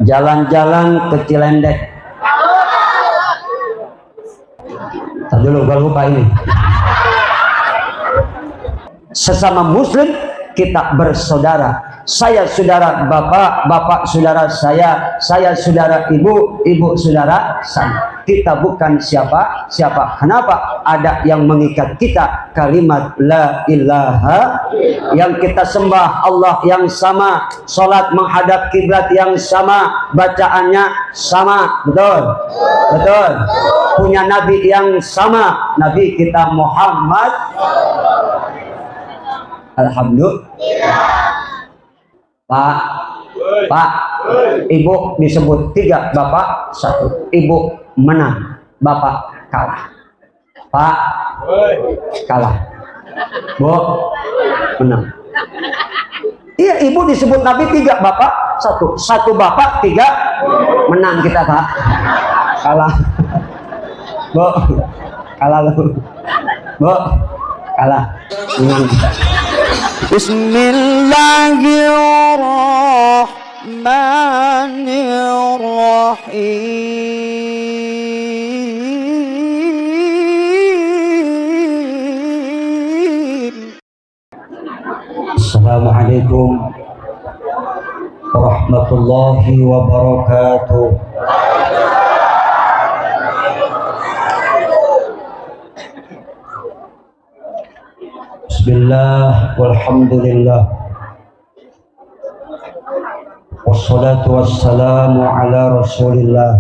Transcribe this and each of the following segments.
jalan-jalan ke Cilendek. Tadi dulu gak lupa ini. Sesama muslim kita bersaudara. Saya saudara bapak, bapak saudara saya saudara ibu, ibu saudara saya. Kita bukan siapa-siapa. Kenapa? Ada yang mengikat kita, kalimat la ilaha, yang kita sembah Allah yang sama, salat menghadap kiblat yang sama, bacaannya sama, betul? Betul. Punya nabi yang sama, nabi kita Muhammad. Alhamdulillah. Pak, ibu disebut 3, bapak 1. Ibu menang, bapak kalah. Pak kalah, bu menang. Iya, ibu disebut nabi 3, bapak 1. 1 bapak 3 menang kita, Pak. Kalah. Bu kalah lu. Bu kalah. Menang. Bismillahirrahmanirrahim. Assalamualaikum warahmatullahi wabarakatuh. Bismillah walhamdulillah wassalatu wassalamu ala rasulillah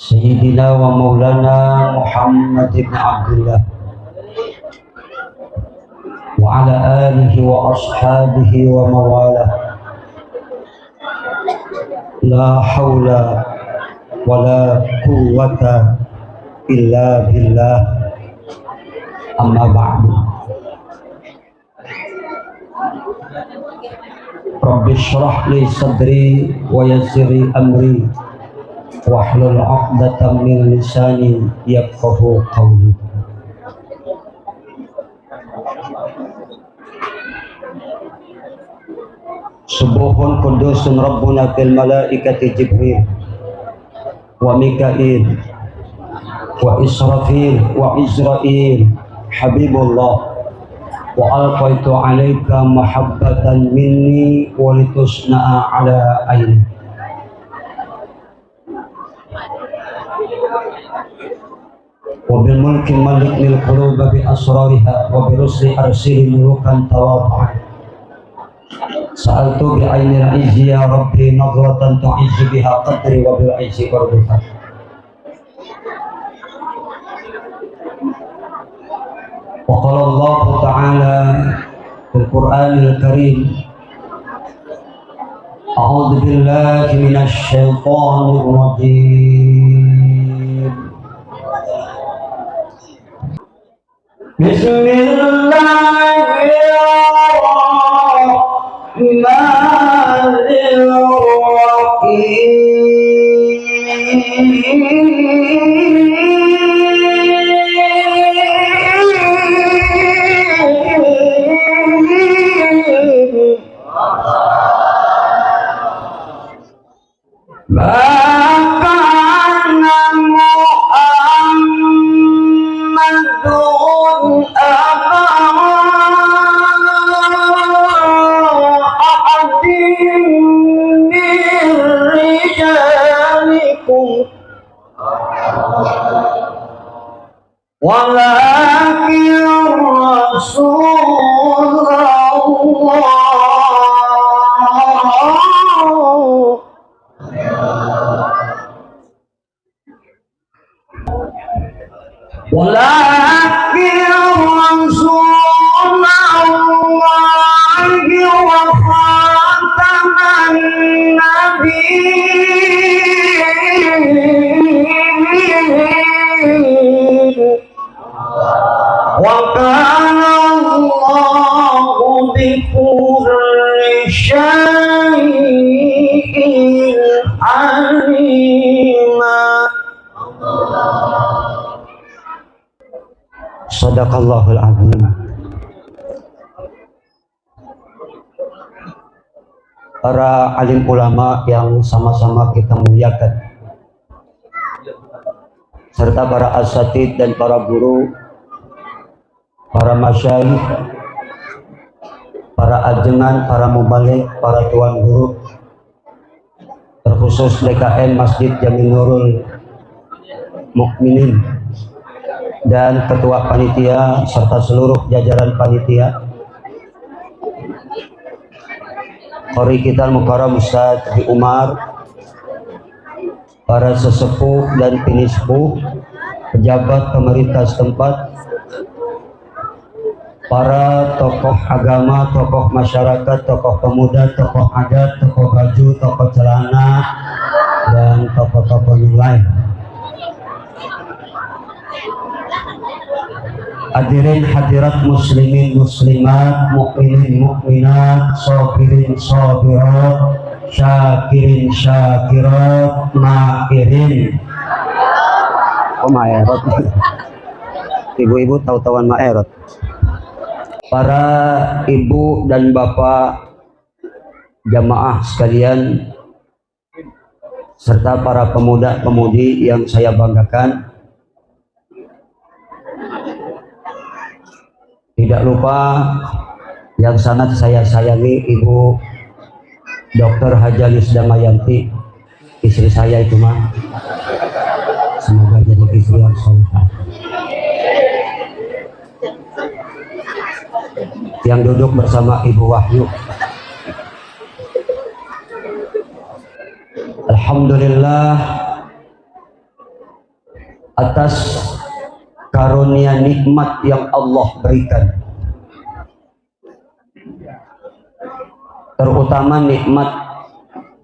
Sayyidina wa maulana Muhammad ibn Abdullah wa ala alihi wa ashabihi wa mawalah. La hawla wa la quwwata illa billah. Amma ba'du. Rabbi shrah li sadri wa yassir li amri wahlul 'uqdatam min lisani yafqahu qawli. Subuhun kudusun rabbuna fil malaikati Jibril wa Mikail wa Israfil wa Israil Habibullah wa alqaitu alaika mahabbatan minni wa litusna'a ala aini. Wa bil mulki maliknil quluba bi asrariha wa bi rusli arsili mulukan tawadhu'an. Sa'altu bi ainil izzi ya rabbi nadratan tu'izzu biha qadri wa bil izzi qarduha. وقال الله تعالى في القرآن الكريم أعوذ بالله من الشيطان الرجيم بسم الله الرحمن الرحيم walakin Rasulullah walakin Rasulullah wa khataman nabiyyin wa kana Allahu bikulli syai'in alima. Sadaqallahul azim. para alim ulama yang sama-sama kita muliakan, serta para asatid dan para guru, para masyayikh, para ajengan, para mubalik, para tuan guru, terkhusus DKM Masjid Jamil Nurul Mukminin dan ketua panitia serta seluruh jajaran panitia, Qori kita Mukarram Ustaz Umar, para sesepuh dan pinispuh, pejabat pemerintah setempat, para tokoh agama, tokoh masyarakat, tokoh pemuda, tokoh adat, tokoh baju, tokoh celana, dan tokoh-tokoh yang lain. Hadirin hadirat muslimin muslimat, mukminin mukminat, sabirin sabirat, syakirin syakirat, makirin. Oh, maerot. Ibu-ibu tahu-tahuan maerot. Para ibu dan bapak jamaah sekalian, serta para pemuda-pemudi yang saya banggakan, tidak lupa yang sangat saya sayangi Ibu Dr. Hajalis Damayanti, istri saya itu mah, semoga jadi istri yang soleh, yang duduk bersama Ibu Wahyu. Alhamdulillah atas karunia nikmat yang Allah berikan, terutama nikmat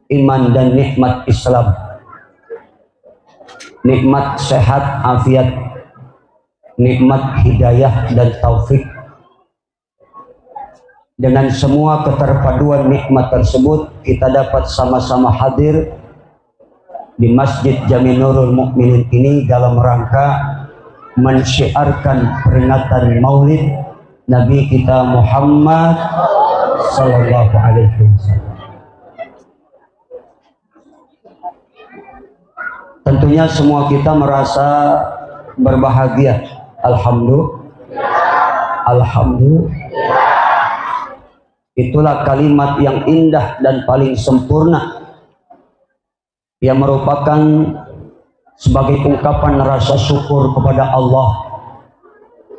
iman dan nikmat Islam, nikmat sehat afiat, nikmat hidayah dan taufik. Dengan semua keterpaduan nikmat tersebut, kita dapat sama-sama hadir di Masjid Jamil Nurul Mukminin ini dalam rangka mensyiarkan peringatan Maulid Nabi kita Muhammad sallallahu alaihi wasallam. Tentunya semua kita merasa berbahagia. Alhamdulillah. Itulah kalimat yang indah dan paling sempurna, yang merupakan sebagai ungkapan rasa syukur kepada Allah.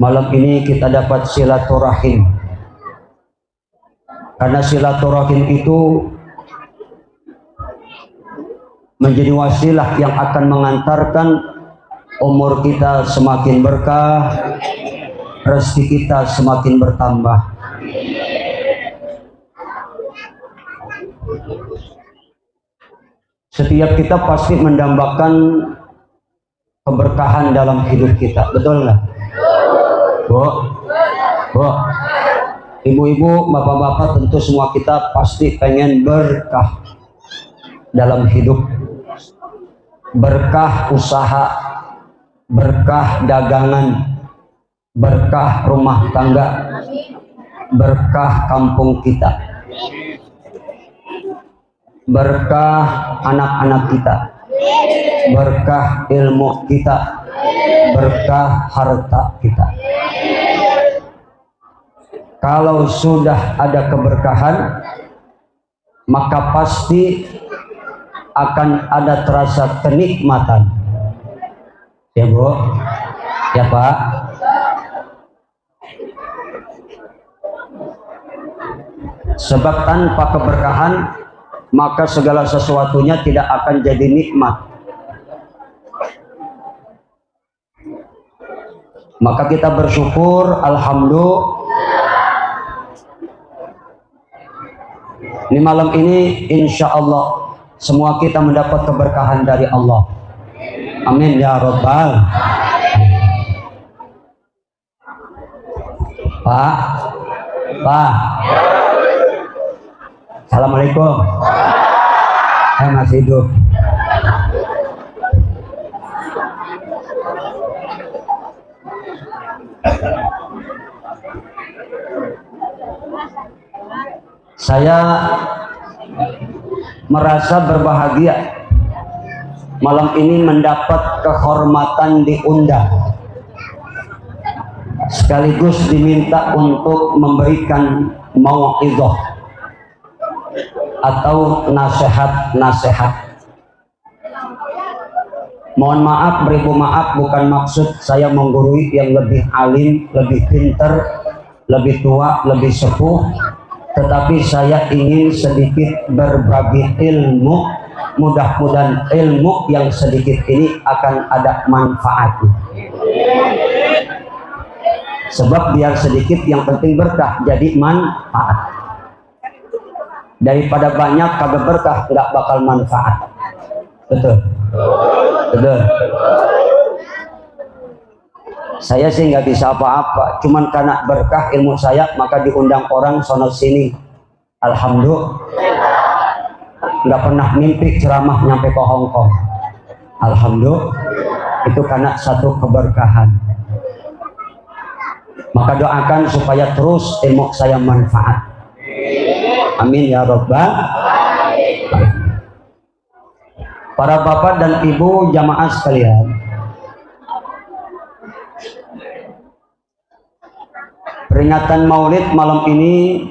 Malam ini kita dapat silaturahim, karena silaturahim itu menjadi wasilah yang akan mengantarkan umur kita semakin berkah, rezeki kita semakin bertambah. Setiap kita pasti mendambakan keberkahan dalam hidup kita, betul nggak? Bu, ibu-ibu, bapak-bapak, tentu semua kita pasti pengen berkah dalam hidup, berkah usaha, berkah dagangan, berkah rumah tangga, berkah kampung kita, berkah anak-anak kita, berkah ilmu kita, berkah harta kita. Kalau sudah ada keberkahan, maka pasti akan ada terasa kenikmatan. Ya Bu, ya Pak. Sebab tanpa keberkahan, maka segala sesuatunya tidak akan jadi nikmat. Maka kita bersyukur, alhamdulillah. Ini malam ini insya Allah semua kita mendapat keberkahan dari Allah. Amin ya Rabbal. Pak, Assalamualaikum. Saya masih hidup. Saya merasa berbahagia malam ini mendapat kehormatan diundang, sekaligus diminta untuk memberikan mau'izah atau nasihat-nasihat. Mohon maaf, beribu maaf, bukan maksud saya menggurui yang lebih alim, lebih pinter, lebih tua, lebih sepuh, tetapi saya ingin sedikit berbagi ilmu. Mudah-mudahan ilmu yang sedikit ini akan ada manfaatnya. Sebab biar sedikit yang penting berkah, jadi manfaat. Daripada banyak kagak berkah, nggak bakal manfaat. Betul. Betul. Saya sih nggak bisa apa-apa, cuman karena berkah ilmu saya maka diundang orang sono sini. Alhamdulillah. Nggak pernah mimpi ceramah nyampe ke Hongkong. Alhamdulillah, itu karena satu keberkahan. Maka doakan supaya terus ilmu saya manfaat. Amin ya Rabbal alamin. Para bapak dan ibu jamaah sekalian, peringatan Maulid malam ini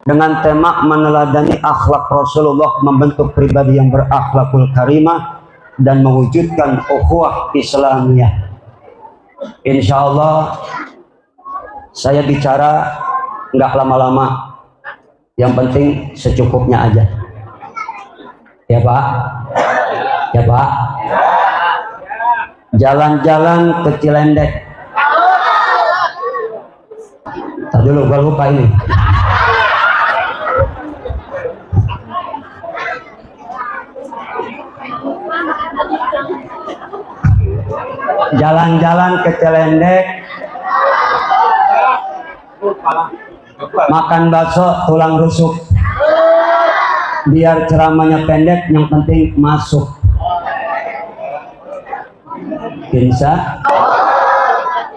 dengan tema meneladani akhlak Rasulullah, membentuk pribadi yang berakhlakul karimah dan mewujudkan ukhuwah Islamiyah. Insya Allah saya bicara nggak lama-lama, yang penting secukupnya aja. Ya Pak, ya Pak. Jalan-jalan ke Cilendek. Tadi dulu, gua lupa ini. Jalan-jalan ke Cilendek, makan bakso tulang rusuk, biar ceramahnya pendek, yang penting masuk. Bisa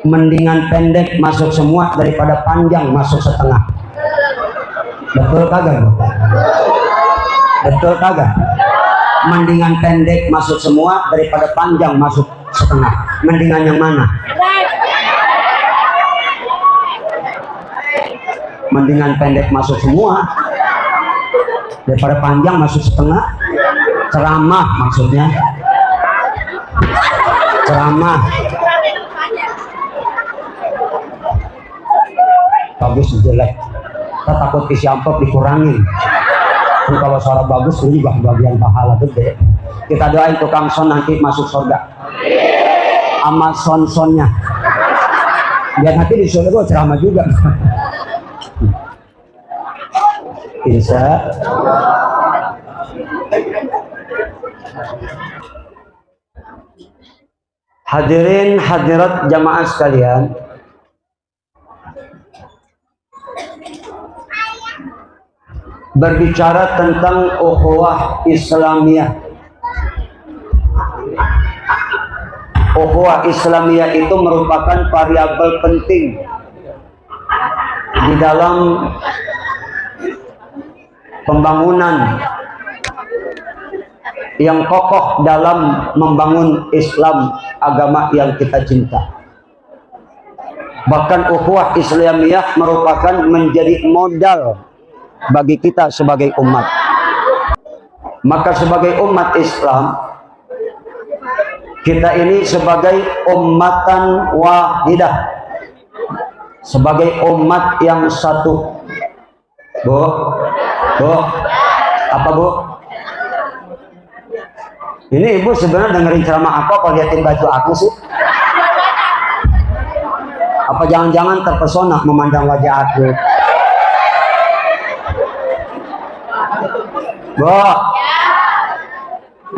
mendingan pendek masuk semua daripada panjang masuk setengah. Betul kagak? Betul kagak? Mendingan pendek masuk semua daripada panjang masuk setengah. Mendingan yang mana? Mendingan pendek masuk semua daripada panjang masuk setengah. Ceramah maksudnya. Ceramah. Bagus jelek. Kita takut isi amplop dikurangin. Dan kalau suara bagus ini juga bagian pahala gede. Kita doain tukang son nanti masuk surga. Amal son-sonnya. Biar nanti di surga gue ceramah juga. Bisa. Hadirin hadirat jamaah sekalian, berbicara tentang ukhuwah Islamiyah. Ukhuwah Islamiyah itu merupakan variabel penting di dalam pembangunan yang kokoh dalam membangun Islam, agama yang kita cinta. Bahkan ukhuwah Islamiyah merupakan menjadi modal bagi kita sebagai umat. Maka sebagai umat Islam, kita ini sebagai ummatan wahidah, sebagai umat yang satu. Bu, apa Bu? Ini ibu sebenarnya dengerin ceramah apa liatin baju aku sih? Apa jangan-jangan terpesona memandang wajah aku? Bu,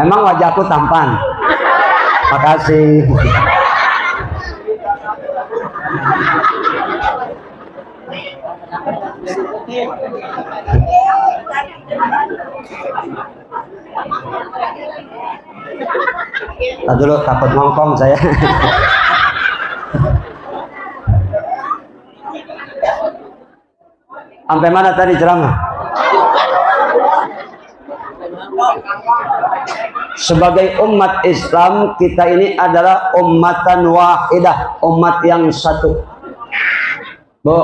emang wajahku tampan? Makasih. Tadi dulu takut ngongkong saya. Sampai mana tadi ceramah? Sebagai umat Islam, kita ini adalah ummatan wahidah, umat yang satu. Bu,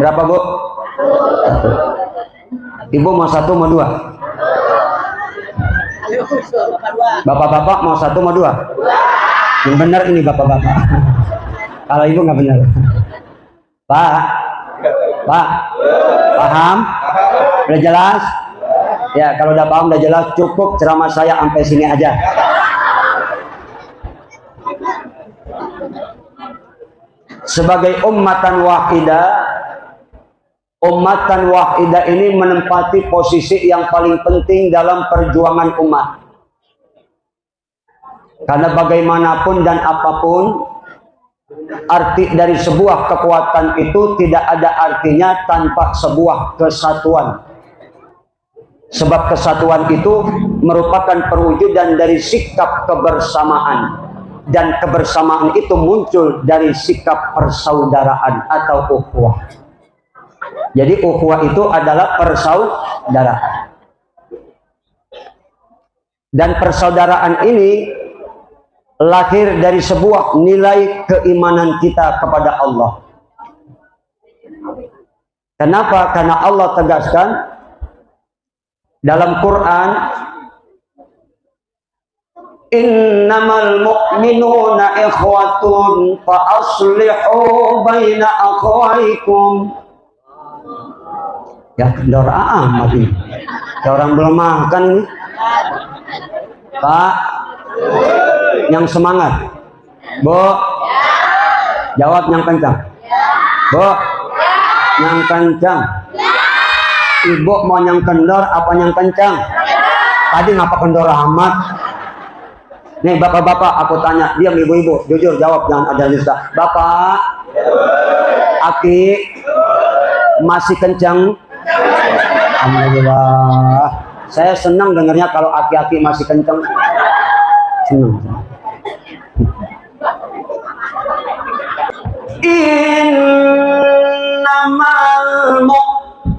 berapa bu? Satu. Ibu mau satu mau dua? Bapak-bapak mau satu mau dua? Yang benar ini bapak-bapak. Kalau ibu nggak benar. Pak, paham? Udah jelas? Ya, kalau udah paham, udah jelas, cukup ceramah saya sampai sini aja. Sebagai ummatan wahidah ini menempati posisi yang paling penting dalam perjuangan umat. Karena bagaimanapun dan apapun, arti dari sebuah kekuatan itu tidak ada artinya tanpa sebuah kesatuan. Sebab kesatuan itu merupakan perwujudan dari sikap kebersamaan. Dan kebersamaan itu muncul dari sikap persaudaraan atau ukhuwah. Jadi ukhuwah itu adalah persaudaraan. Dan persaudaraan ini lahir dari sebuah nilai keimanan kita kepada Allah. Kenapa? Karena Allah tegaskan dalam Quran, innamal mu'minuna ikhwatun fa aslihu baina akhwaikum. Ya kendor amat ini. Ya orang belum makan ini. Pak, yang semangat. Bu, jawab yang kencang. Bu, yang kencang. Ibu mau yang kendor apa yang kencang? Tadi ngapa kendor amat? Nih bapak-bapak aku tanya, diam ibu-ibu, jujur jawab, jangan ada lista. Bapak, aki masih kencang? Alhamdulillah. Saya senang dengarnya kalau aki-aki masih kencang. Senang. Innamal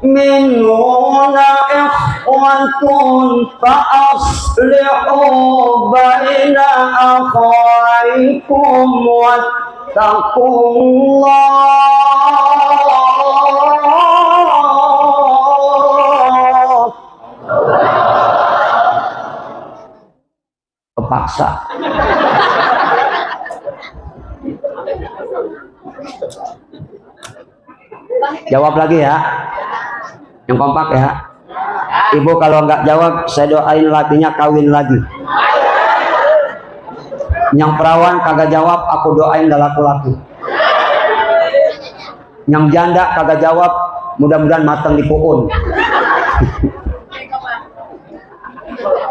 mu'minuna ikhwatun fa aslihu baina akhawaikum wattaqullah. Kepaksa. Jawab lagi ya, yang kompak ya. Ibu kalau nggak jawab, saya doain lakinya kawin lagi. Yang perawan kagak jawab, aku doain dah laku-laku. Yang janda kagak jawab, mudah-mudahan matang di puun.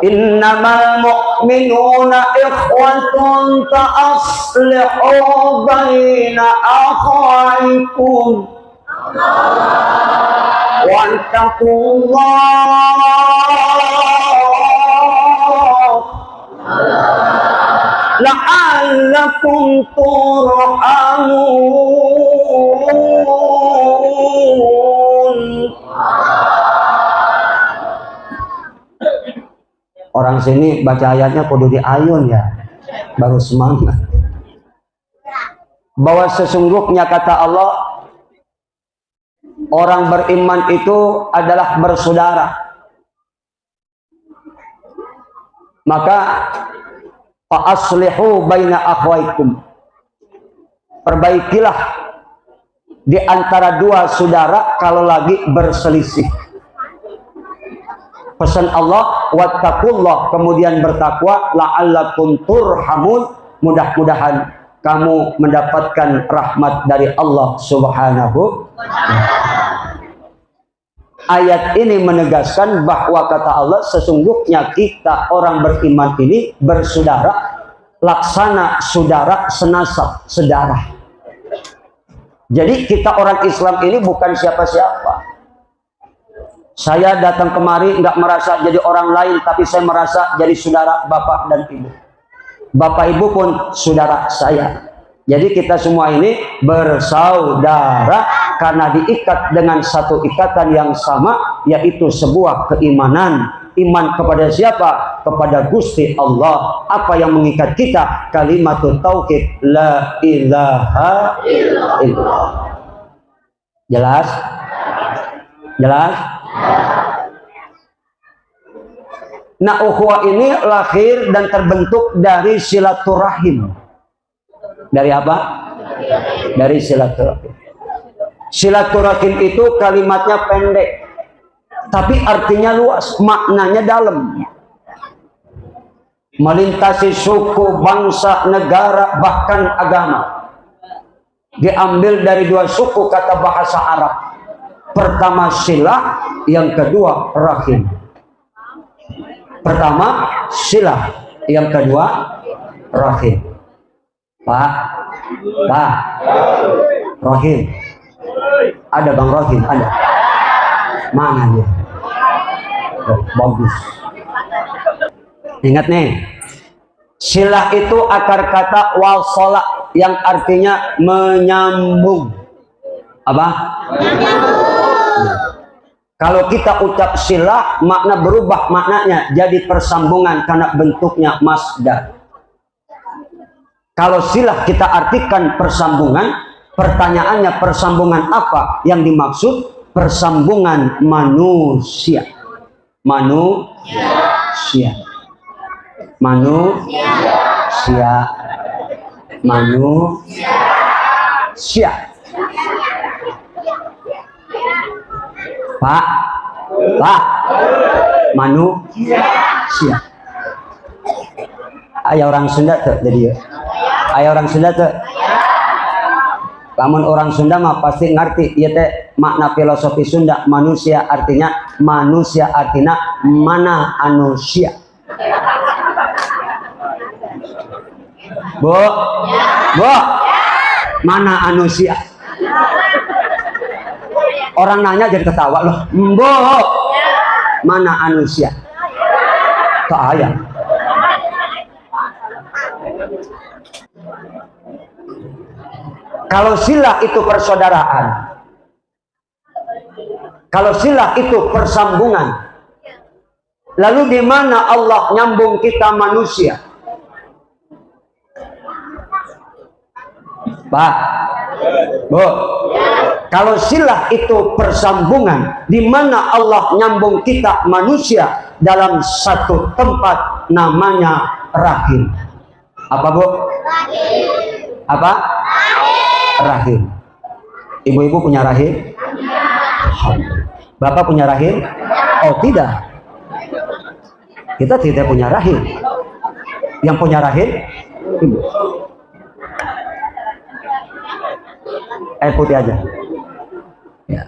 Innamal mu'minuna ikhwatun fa aslihu baina akhawaikum wattaqullah la'allakum turhamun. Orang sini baca ayatnya kudu diayun ya, baru semangat. Bahwa sesungguhnya kata Allah, orang beriman itu adalah bersaudara. Maka fa aslihu baina akhwaikum, perbaikilah di antara dua saudara kalau lagi berselisih. Pesan Allah, wattaqullah, kemudian bertakwa, la'allakum turhamun, mudah-mudahan kamu mendapatkan rahmat dari Allah Subhanahu. Ayat ini menegaskan bahwa kata Allah, sesungguhnya kita orang beriman ini bersaudara, laksana saudara, senasab, sedarah. Jadi kita orang Islam ini bukan siapa-siapa. Saya datang kemari nggak merasa jadi orang lain, tapi saya merasa jadi saudara bapak dan ibu. Bapak ibu pun saudara saya. Jadi kita semua ini bersaudara karena diikat dengan satu ikatan yang sama, yaitu sebuah keimanan. Iman kepada siapa? Kepada Gusti Allah. Apa yang mengikat kita? Kalimatut tauhid, la ilaha illallah. Jelas? Jelas? Nah, ukhuwah ini lahir dan terbentuk dari silaturahim. Dari apa? Dari silaturahim. Silaturahim itu kalimatnya pendek, tapi artinya luas, maknanya dalam. Melintasi suku, bangsa, negara, bahkan agama. Diambil dari dua suku kata bahasa Arab. Pertama silah, yang kedua rahim. Pertama silah, yang kedua rahim. Pak, rahim. Ada Bang Rahim, ada. Mana dia? Oh, bagus. Ingat nih, silah itu akar kata wasala yang artinya menyambung. Apa? Kalau kita ucap silah, makna berubah maknanya jadi persambungan karena bentuknya masdar. Kalau silah kita artikan persambungan, pertanyaannya persambungan apa yang dimaksud? Persambungan manusia. Manusia. Pak, manusia. Ayo orang Sunda tuh jadi. Ayo orang Sunda tuh. Namun orang Sunda mah pasti ngerti ya teh makna filosofi Sunda. Manusia artinya mana anusia. Bu, mana anusia? Orang nanya jadi ketawa loh. Bu, mana anusia? Tak ayah. Kalau silah itu persaudaraan, kalau silah itu persambungan, lalu di mana Allah nyambung kita manusia? Pak, Bu, kalau silah itu persambungan, di mana Allah nyambung kita manusia dalam satu tempat namanya rahim. Apa Bu? Apa? Rahim. Ibu-ibu punya rahim? Bapak punya rahim? Oh tidak. Kita tidak punya rahim. Yang punya rahim? Ibu. Air putih aja. Ya.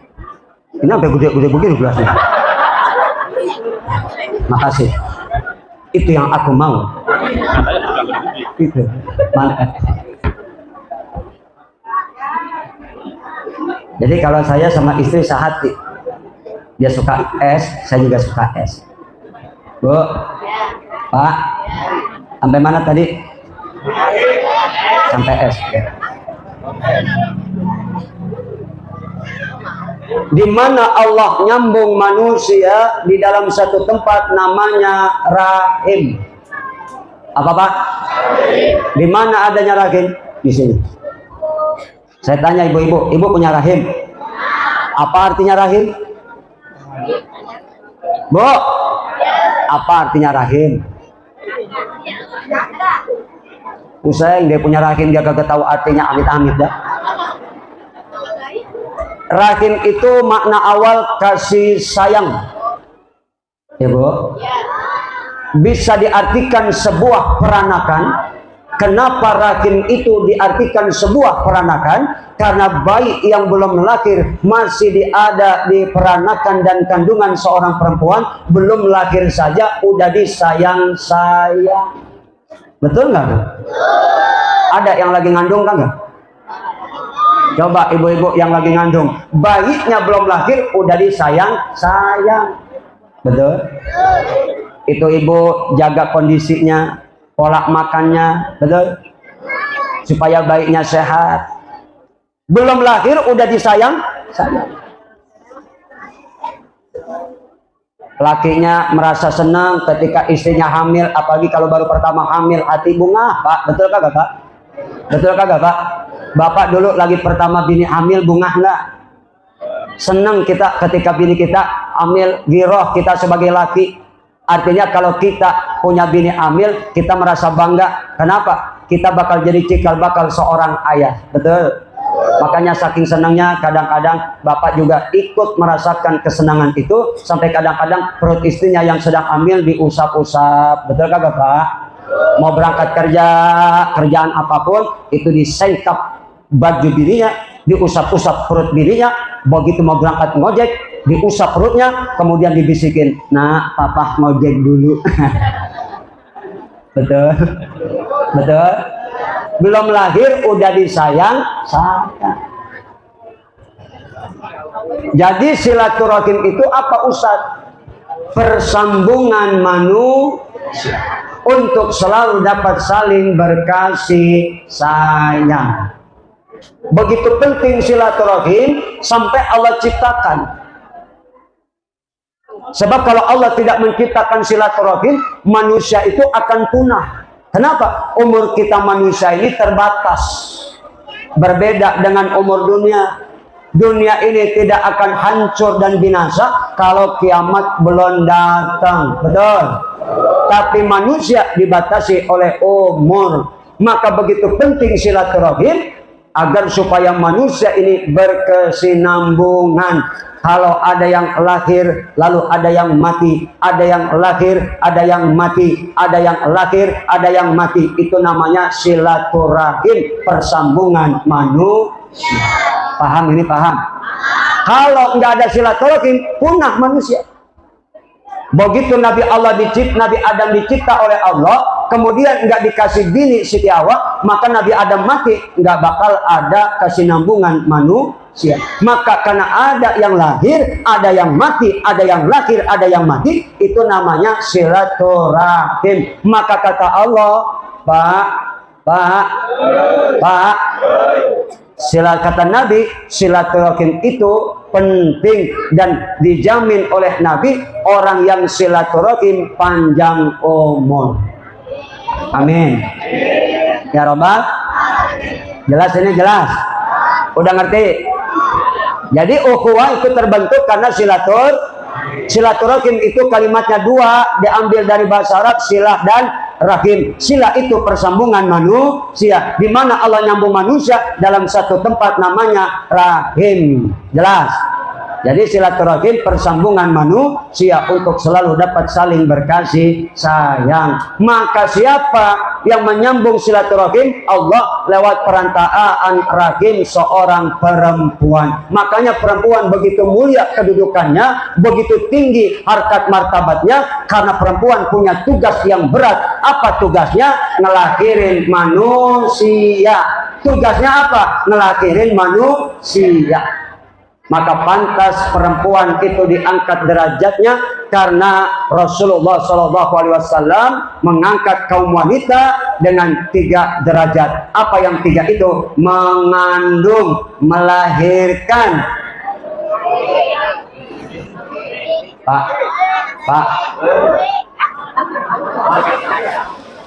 Ini sampai gede-gede begini gelasnya. Makasih. Itu yang aku mau. Itu. Mana? Jadi kalau saya sama istri sehati, dia suka es, saya juga suka es. Bu, Pak, sampai mana tadi? Sampai es. Di mana Allah nyambung manusia di dalam satu tempat namanya rahim. Apa Pak? Di mana adanya rahim? Di sini. Saya tanya ibu-ibu, ibu punya rahim? Apa artinya rahim? Bu, apa artinya rahim? Usai dia punya rahim, dia kagak tahu artinya, amit-amit dah. Rahim itu makna awal kasih sayang. Ya Bu? Bisa diartikan sebuah peranakan. Kenapa rahim itu diartikan sebuah peranakan? Karena bayi yang belum lahir masih ada di peranakan dan kandungan seorang perempuan, belum lahir saja udah disayang-sayang. Betul nggak? Ada yang lagi ngandung kan nggak? Coba ibu-ibu yang lagi ngandung, bayinya belum lahir udah disayang-sayang. Betul? Itu ibu jaga kondisinya, pola makannya, betul? Supaya bayinya sehat. Belum lahir udah disayang, sayang. Lakinya merasa senang ketika istrinya hamil, apalagi kalau baru pertama hamil, hati bunga, Pak. Betul kagak, Pak? Betul kagak, Pak? Bapak dulu lagi pertama bini hamil, bunga enggak? Senang kita ketika bini kita hamil, giroh kita sebagai laki. Artinya kalau kita punya bini hamil, kita merasa bangga. Kenapa? Kita bakal jadi cikal bakal seorang ayah. Betul? Makanya saking senangnya kadang-kadang bapak juga ikut merasakan kesenangan itu, sampai kadang-kadang perut istrinya yang sedang hamil diusap-usap. Betul kagak, Pak? Mau berangkat kerja, kerjaan apapun itu disentap baju bininya, diusap-usap perut bininya. Begitu mau berangkat ngojek, diusap perutnya, kemudian dibisikin, "Nah, papa ngojek dulu." Betul? Betul? Belum lahir udah disayang. Jadi silaturahim itu apa, Ustaz? Persambungan manusia untuk selalu dapat saling berkasih sayang. Begitu penting silaturahim sampai Allah ciptakan. Sebab kalau Allah tidak menciptakan silaturahim, manusia itu akan punah. Kenapa? Umur kita manusia ini terbatas. Berbeda dengan umur dunia. Dunia ini tidak akan hancur dan binasa kalau kiamat belum datang. Betul? Tapi manusia dibatasi oleh umur. Maka begitu penting silaturahim agar supaya manusia ini berkesinambungan. Kalau ada yang lahir, lalu ada yang mati, ada yang lahir, ada yang mati, ada yang lahir, ada yang mati. Itu namanya silaturahim, persambungan manusia. Paham ini? Paham? Kalau nggak ada silaturahim, punah manusia. Begitu Nabi Adam dicipta oleh Allah, kemudian nggak dikasih bini Siti Hawa, maka Nabi Adam mati, nggak bakal ada kesinambungan manusia. Maka karena ada yang lahir, ada yang mati, ada yang lahir, ada yang mati, itu namanya silaturahim. Maka kata Allah, Pak, kata Nabi, silaturahim itu penting dan dijamin oleh Nabi, orang yang silaturahim panjang umur. Amin. Ya Rabbal. Jelas ini? Jelas? Udah ngerti? Jadi ukhuwah itu terbentuk karena silaturahim itu kalimatnya dua, diambil dari bahasa Arab, silah dan rahim. Sila itu persambungan manusia, di mana Allah nyambung manusia dalam satu tempat namanya rahim. Jelas? Jadi silaturahim persambungan manusia untuk selalu dapat saling berkasih sayang. Maka siapa yang menyambung silaturahim? Allah lewat perantaraan rahim seorang perempuan. Makanya perempuan begitu mulia kedudukannya, begitu tinggi harkat martabatnya, karena perempuan punya tugas yang berat. Apa tugasnya? Ngelahirin manusia. Tugasnya apa? Ngelahirin manusia. Maka pantas perempuan itu diangkat derajatnya, karena Rasulullah SAW mengangkat kaum wanita dengan 3 derajat. Apa yang 3 itu? Mengandung, melahirkan. Pak,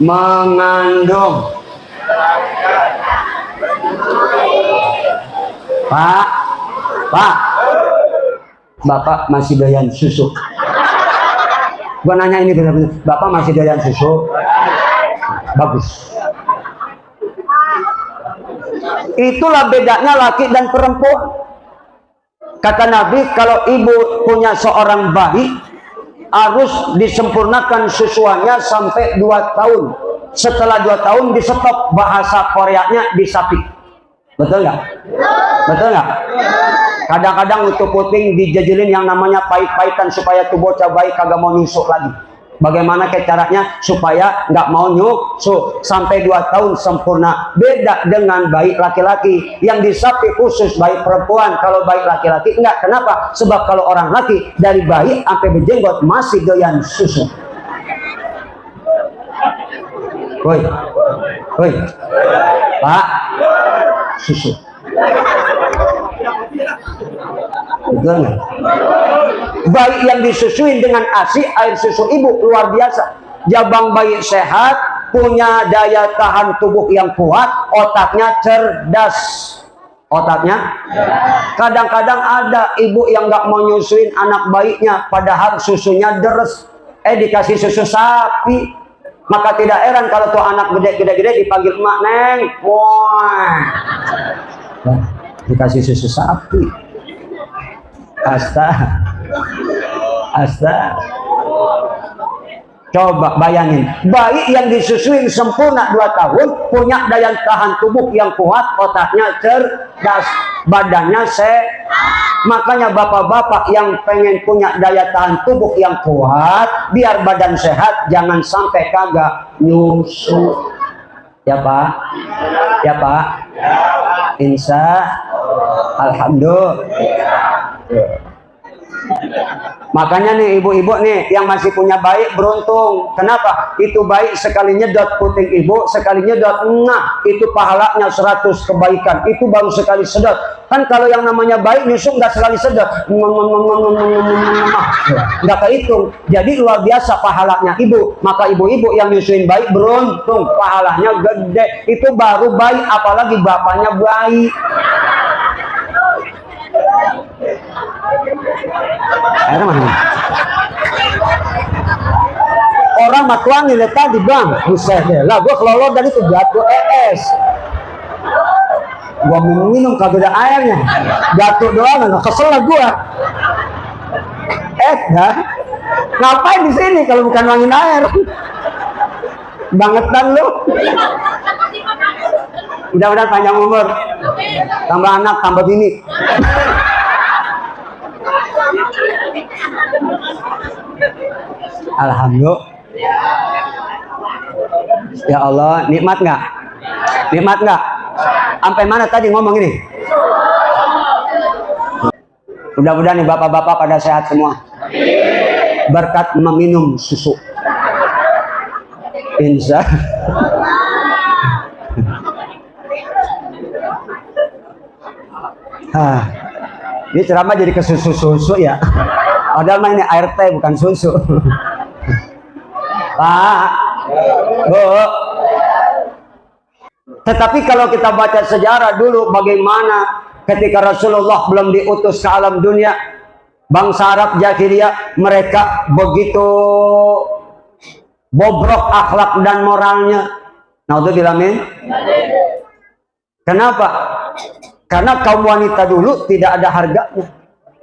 mengandung. Pak, Bapak masih doyan susu? Gua nanya ini benar-benar, Bapak masih doyan susu? Bagus. Itulah bedanya laki dan perempuan. Kata Nabi, kalau ibu punya seorang bayi, harus disempurnakan susuannya sampai 2 tahun. Setelah 2 tahun di stop, bahasa Koreanya disapi. Betul nggak? Betul nggak? Kadang-kadang untuk puting dijejelin yang namanya pahit-pahitan supaya tuh bocah bayi kagak mau nyusuk lagi. Bagaimana caranya supaya nggak mau nyusuk sampai 2 tahun sempurna. Beda dengan bayi laki-laki yang disapi khusus bayi perempuan. Kalau bayi laki-laki enggak. Kenapa? Sebab kalau orang laki dari bayi sampai berjenggot masih doyan susu. Woi, Pak, susu. Betul nggak? Bayi yang disusuin dengan ASI, air susu ibu, luar biasa. Jabang bayi sehat, punya daya tahan tubuh yang kuat, otaknya cerdas. Otaknya, kadang-kadang ada ibu yang nggak mau nyusuin anak bayinya, padahal susunya deres. Dikasih susu sapi, maka tidak heran kalau tuh anak gede dipanggil emak, Neng. Wah, dikasih susu sapi. Asta. Coba bayangin, bayi yang disusuin sempurna 2 tahun, punya daya tahan tubuh yang kuat, otaknya cerdas, badannya sehat. Makanya bapak-bapak yang pengen punya daya tahan tubuh yang kuat, biar badan sehat, jangan sampai kagak nyusu. Ya Pak? Ya Pak? Insya Alhamdulillah. Makanya nih ibu-ibu nih yang masih punya bayi beruntung. Kenapa? Itu bayi sekali nyedot puting ibu, sekali nyedot, nah itu pahalanya 100 kebaikan. Itu baru sekali sedot. Kan kalau yang namanya bayi nyusu nggak sekali sedot, nggak kehitung. Jadi luar biasa pahalanya ibu. Maka ibu-ibu yang nyusuin bayi beruntung, pahalanya gede. Itu baru bayi, apalagi bapaknya bayi. Orang matuan nih tadi bang, buset lah, gua kelolot dari itu jatuh es. Gua minum kagak ada airnya, jatuh doang, nggak kesel lah gua. Dah, ngapain di sini kalau bukan nuangin air? Bangetan lu. Mudah-mudahan panjang umur, tambah anak, tambah bini. Alhamdulillah. Ya Allah, nikmat nggak? Nikmat nggak? Sampai mana tadi ngomong ini? Mudah-mudahan nih bapak-bapak pada sehat semua. Berkat meminum susu. Insya. Ini ceramah jadi ke susu-susu ya. Padahal mah ini air teh bukan susu. Pak, Bu. Tetapi kalau kita baca sejarah dulu bagaimana ketika Rasulullah belum diutus ke alam dunia, bangsa Arab jahiliyah mereka begitu bobrok akhlak dan moralnya. Naudzubillah min. Kenapa? Karena kaum wanita dulu tidak ada harganya.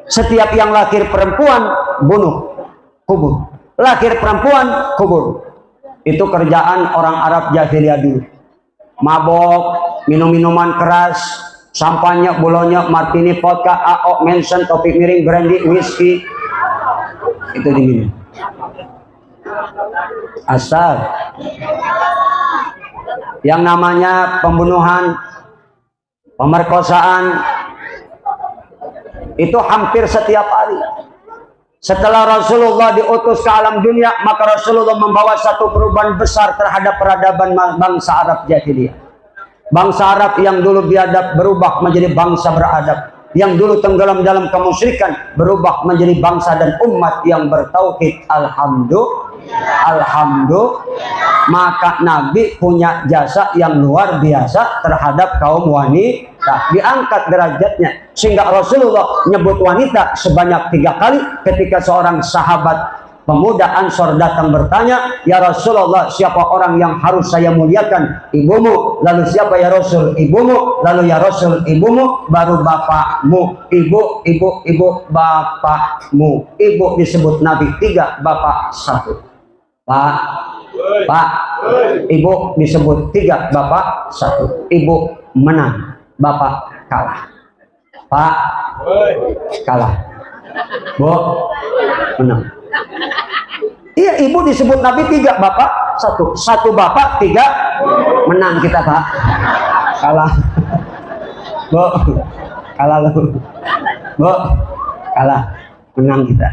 Setiap yang lahir perempuan bunuh, kubur. Lahir perempuan kubur. Itu kerjaan orang Arab jahiliyah dulu. Mabok, minum minuman keras, sampahnya, bulonya, martini, vodka, AO, Manson, topi miring, brandy, whisky. Itu diminum. Asal. Yang namanya pembunuhan, pemerkosaan, itu hampir setiap hari. Setelah Rasulullah diutus ke alam dunia, maka Rasulullah membawa satu perubahan besar terhadap peradaban bangsa Arab jahiliyah. Bangsa Arab yang dulu biadab berubah menjadi bangsa beradab. Yang dulu tenggelam dalam kemusyrikan berubah menjadi bangsa dan umat yang bertauhid. Alhamdulillah. Maka Nabi punya jasa yang luar biasa terhadap kaum wanita. Diangkat derajatnya sehingga Rasulullah nyebut wanita sebanyak 3 kali ketika seorang sahabat pemuda Ansor datang bertanya, "Ya Rasulullah, siapa orang yang harus saya muliakan?" "Ibumu." "Lalu siapa ya Rasul?" "Ibumu." "Lalu ya Rasul, ibumu, baru bapakmu." Ibu, bapakmu. Ibu disebut Nabi 3, bapak 1. Pak, ibu disebut 3, bapak 1. Ibu menang, bapak kalah. Pak kalah, Bu menang. Iya, ibu disebut Nabi 3, bapak 1. 1 bapak, 3 menang kita, Pak. Kalah. Bu, kalah lu. Bu, kalah. Menang kita.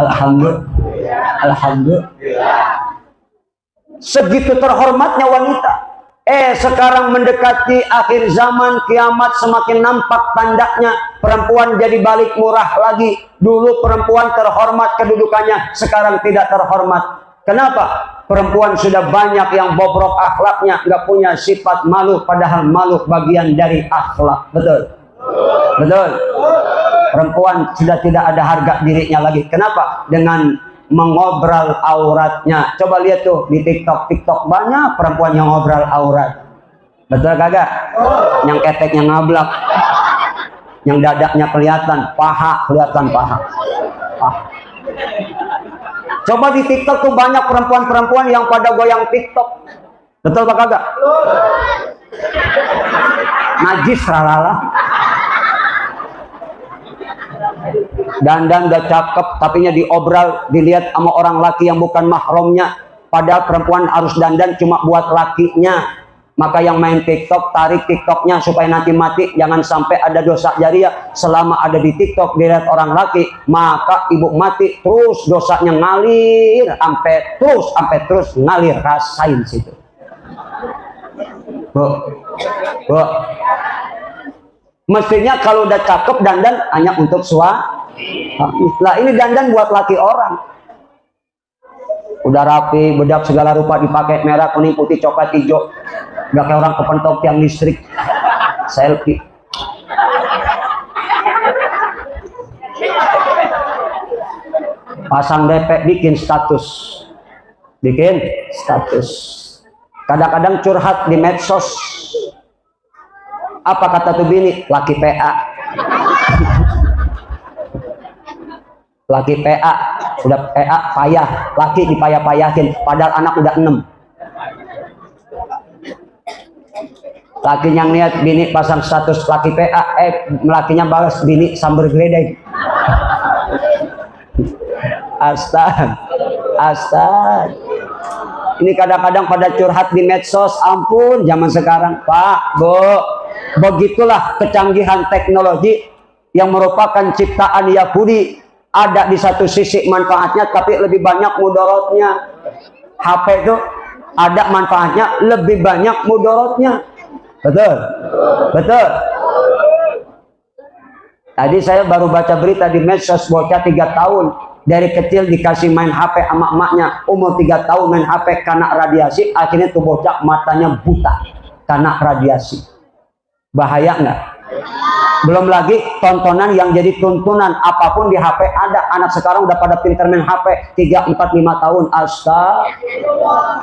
Alhamdulillah. Alhamdulillah. Segitu terhormatnya wanita. Sekarang mendekati akhir zaman, kiamat semakin nampak tandanya. Perempuan jadi balik murah lagi. Dulu perempuan terhormat kedudukannya, sekarang tidak terhormat. Kenapa? Perempuan sudah banyak yang bobrok akhlaknya, nggak punya sifat malu, padahal malu bagian dari akhlak. Betul? Betul? Perempuan sudah tidak ada harga dirinya lagi. Kenapa? Dengan mengobrol auratnya. Coba lihat tuh di TikTok banyak perempuan yang ngobrol aurat. Betul kagak? Yang keteknya ngablak, yang dadaknya kelihatan, paha kelihatan paha. Coba di TikTok tuh banyak perempuan-perempuan yang pada goyang TikTok. Betul apa kagak? Najis ralala. Dandan udah cakep, tapinya diobral, dilihat sama orang laki yang bukan mahramnya. Padahal perempuan harus dandan cuma buat lakinya. Maka yang main TikTok, tarik TikToknya supaya nanti mati. Jangan sampai ada dosa jariah. Selama ada di TikTok dilihat orang laki, maka ibu mati terus dosanya ngalir sampai terus ngalir. Rasain situ. Bu. Mestinya kalau udah cakep dandan hanya untuk suami. Lah ini dandan buat laki orang. Udah rapi, bedak segala rupa dipakai, merah, kuning, putih, coklat, hijau. Gak kayak orang kepentok tiang listrik. Selfie. Pasang DP, bikin status. Kadang-kadang curhat di medsos. Apa kata tuh bini? Laki PA. Laki PA, udah PA payah, laki dipayah-payahin, padahal anak udah 6. Laki yang niat bini pasang status laki PA, lakinya balas bini sambar geledek. Astag. Ini kadang-kadang pada curhat di medsos, ampun zaman sekarang, Pak, Bu. Begitulah kecanggihan teknologi yang merupakan ciptaan Yahudi. Ada di satu sisi manfaatnya, tapi lebih banyak mudorotnya. HP itu ada manfaatnya, lebih banyak mudorotnya. Betul? Betul? Tadi saya baru baca berita di medsos, bocah 3 tahun. Dari kecil dikasih main HP sama emaknya. Umur 3 tahun main HP karena radiasi. Akhirnya tuh bocah matanya buta karena radiasi. Bahaya nggak? Belum lagi tontonan yang jadi tuntunan, apapun di HP ada. Anak sekarang udah pada pinter main HP 3, 4, 5 tahun.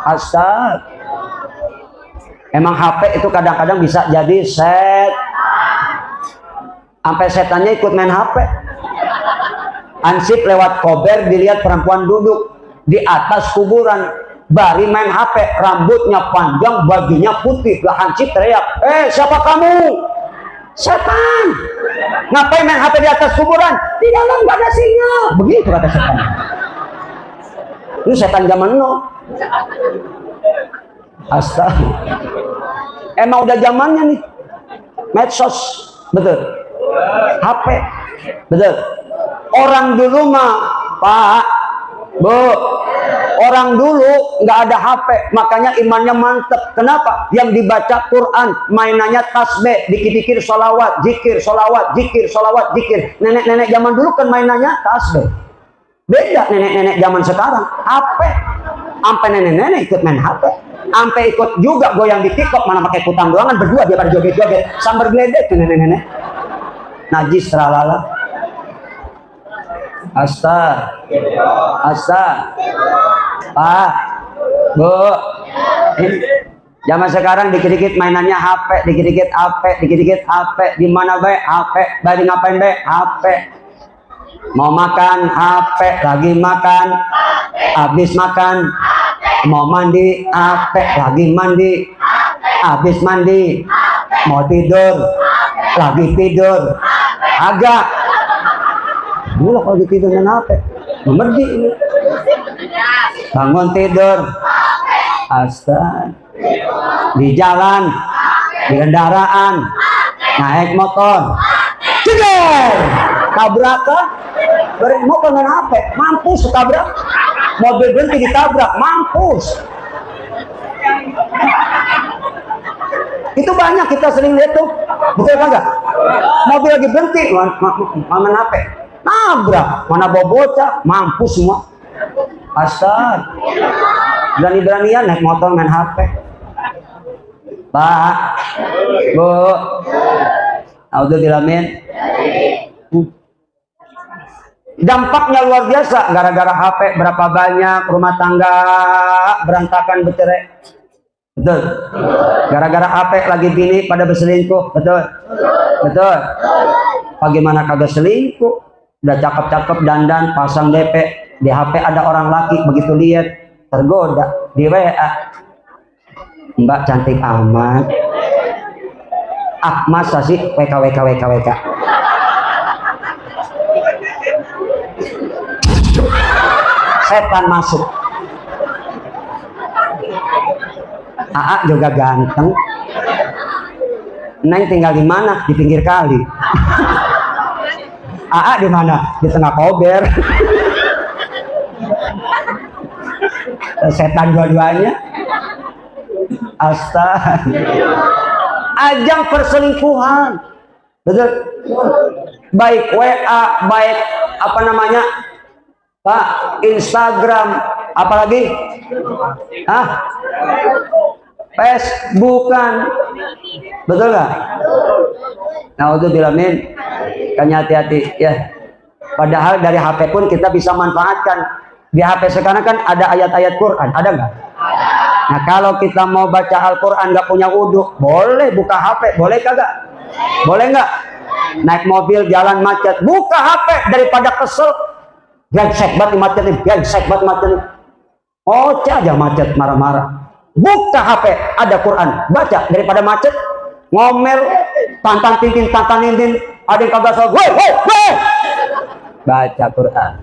Astag. Emang HP itu kadang-kadang bisa jadi sampai setannya ikut main HP. Ansip lewat kober dilihat perempuan duduk di atas kuburan, bari main HP, rambutnya panjang, bajunya putih. Lah Ansip teriak, siapa kamu? Setan. Ngapain main HP di atas kuburan? Di dalam gak ada sinyal. Begitu kata setan. Itu setan zaman no. Astaga. Emang udah zamannya nih. Medsos. Betul. HP. Betul. Orang dulu mah, Pak, Bu, orang dulu nggak ada HP, makanya imannya mantep. Kenapa? Yang dibaca Quran, mainannya tasbih, dikit-dikit sholawat, zikir, sholawat, zikir, sholawat, zikir. Nenek-nenek zaman dulu kan mainannya tasbih. Beda nenek-nenek zaman sekarang, HP. Sampai nenek-nenek ikut main HP. Sampai ikut juga goyang di TikTok, mana pakai kutang doangan, berdua dia pada joget-joget, sambar geledek tuh nenek-nenek. Najis tralala. Pak, Bu, zaman sekarang dikit-dikit mainannya HP, dikit-dikit HP, di mana be HP, bari ngapain be HP, mau makan HP, lagi makan, habis makan, mau mandi HP, lagi mandi, habis mandi, mau tidur, lagi tidur, agak. Dulu kalau tidur main HP, merdi ini. Bangun tidur, astaga. Di jalan, di kendaraan, naik motor, ceger, tabrakan, motor main HP, mampus tabrak. Mobil berhenti ditabrak, mampus. Itu banyak kita sering lihat tuh. Betul kagak? Mobil lagi berhenti, main HP. Nabrak, mana bawa bocah, mampus semua. Astaga. Berani-beranian naik motor main HP. Pak, Bu, Alhamdulillah. Dampaknya luar biasa gara-gara HP. Berapa banyak rumah tangga berantakan bercerai. Betul. Gara-gara HP lagi bini pada berselingkuh. Betul. Betul. Bagaimana kagak selingkuh? Udah cakep-cakep dandan pasang DP di HP ada orang laki, begitu lihat tergoda di WA. Mbak cantik amat. Ah, masa sih WK. Setan masuk. AA juga ganteng. Neng tinggal di mana? Di pinggir kali. AA di mana? Di tengah kober. Setan dua-duanya. Astaga. Ajang perselingkuhan. Betul. Baik WA, baik apa namanya? Pak, Instagram, apalagi? Facebookan. Betul nggak? Nah, untuk bilamin, kan hati-hati ya. Padahal dari HP pun kita bisa manfaatkan. Di HP sekarang kan ada ayat-ayat Quran, ada nggak? Nah, kalau kita mau baca Al-Quran nggak punya wudhu, boleh buka HP, boleh kagak? Boleh nggak? Naik mobil jalan macet, buka HP daripada kesel. Brengsek banget macet nih, brengsek banget macet nih. Oceh aja macet marah-marah. Buka HP, ada Quran, baca daripada macet, ngomel, tantang-tintin, ada yang kagak salah, woi, baca Quran.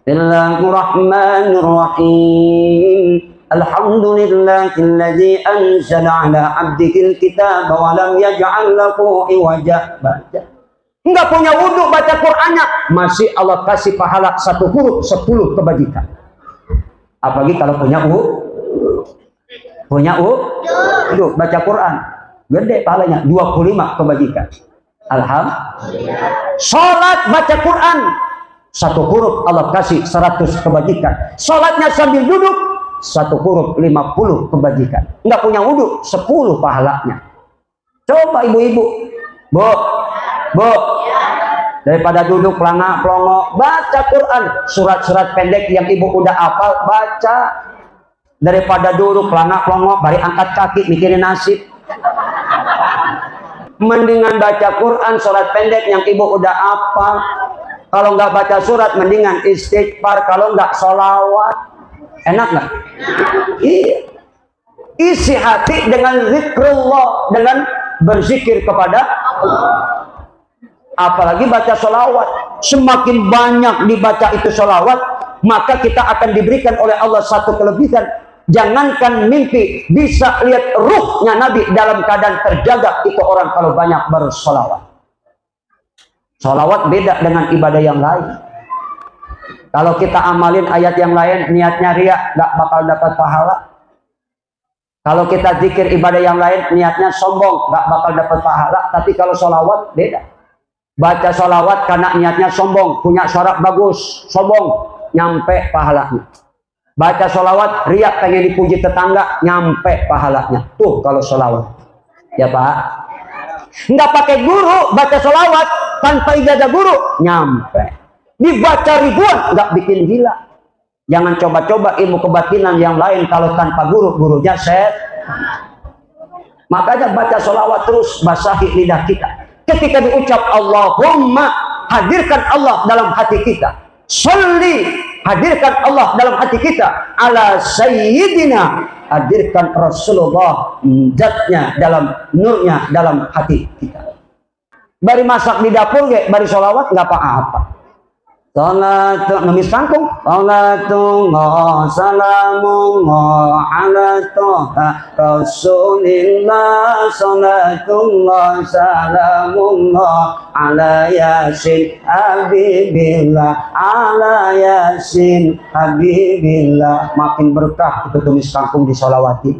Bismillahirrahmanirrahim. Alhamdulillahilladzi anzala ala abdihil kitab wa lam yaj'al lahu iwaja. Baca. Enggak punya wudhu baca Qur'annya, masih Allah kasih pahala 1 huruf 10 kebajikan. Apalagi kalau punya wudhu baca Quran, gede pahalanya 25 kebajikan. Alhamdulillah. Salat baca Quran 1 huruf Allah kasih 100 kebajikan. Salatnya sambil duduk 1 huruf 50 kebajikan. Enggak punya wudhu 10 pahalanya. Coba ibu-ibu, Bu, daripada duduk pelongo, baca Quran, surat-surat pendek yang ibu udah hafal, baca. Daripada duduk pelongo, bari angkat kaki mikirin nasib. Mendingan baca Quran, surat pendek yang ibu udah hafal. Kalau nggak baca surat, mendingan istighfar. Kalau nggak sholawat, enak nggak? Iya. Isi hati dengan zikrullah, dengan berzikir kepada Allah. Apalagi baca sholawat. Semakin banyak dibaca itu sholawat, maka kita akan diberikan oleh Allah satu kelebihan. Jangankan mimpi, bisa lihat ruhnya Nabi dalam keadaan terjaga. Itu orang kalau banyak bersholawat. Sholawat beda dengan ibadah yang lain. Kalau kita amalin ayat yang lain, niatnya riya, gak bakal dapat pahala. Kalau kita zikir ibadah yang lain, niatnya sombong, gak bakal dapat pahala. Tapi kalau sholawat beda. Baca sholawat karena niatnya sombong, punya syarat bagus, sombong, nyampe pahalanya. Baca sholawat riak pengen dipuji tetangga, nyampe pahalanya. Tuh kalau sholawat, ya Pak. Nggak pakai guru, baca sholawat tanpa ijazah guru, nyampe. Dibaca ribuan, nggak bikin gila. Jangan coba-coba ilmu kebatinan yang lain kalau tanpa guru, gurunya set. Makanya baca sholawat terus, basahi lidah kita. Ketika diucap Allahumma, hadirkan Allah dalam hati kita. Sholli, hadirkan Allah dalam hati kita. Ala sayyidina, hadirkan Rasulullah, zatnya dalam nurnya dalam hati kita. Bari masak di dapur, bari sholawat nggak apa-apa. Salatu numis kangkung. Salatullah salamullah ala toha Rasulillah. Salatullah salamullah ala Yasin Habibillah. Ala Yasin Habibillah. Makin berkah itu tumis kangkung disolawati.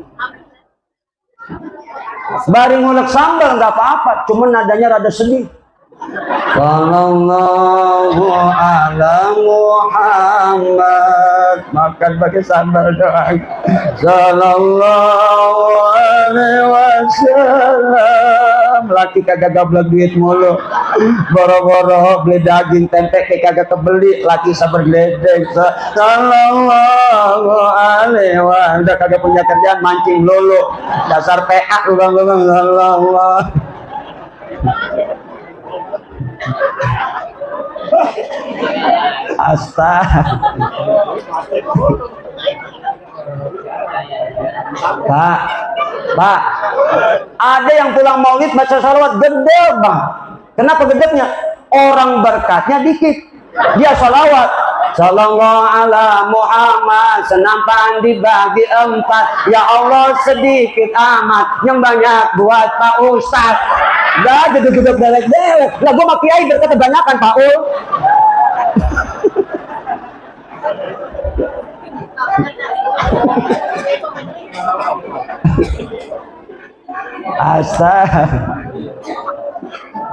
Bari ngulek sambal nggak apa-apa, cuman nadanya rada sedih. Sallallahu ala Muhammad, makan pakai sambal doang. Sallallahu alaihi wasallam, laki kagak gablek duit mulu, boro-boro beli daging tempe kagak kebeli, laki sabar geledek. Sallallahu alaihi wasallam, udah kagak punya kerjaan mancing lulu, dasar PA lu bang. Sallallahu Pak, ada yang pulang maulid baca salawat gede bang. Kenapa gedenya? Orang berkatnya dikit, dia salawat. Sallallahu ala Muhammad, senampan dibagi 4. Ya Allah sedikit amat, yang banyak buat Pak Ustaz. Dah duduk-duduk delek-delek. Lah gua sama kiai berkat kebanyakan Pak Ul.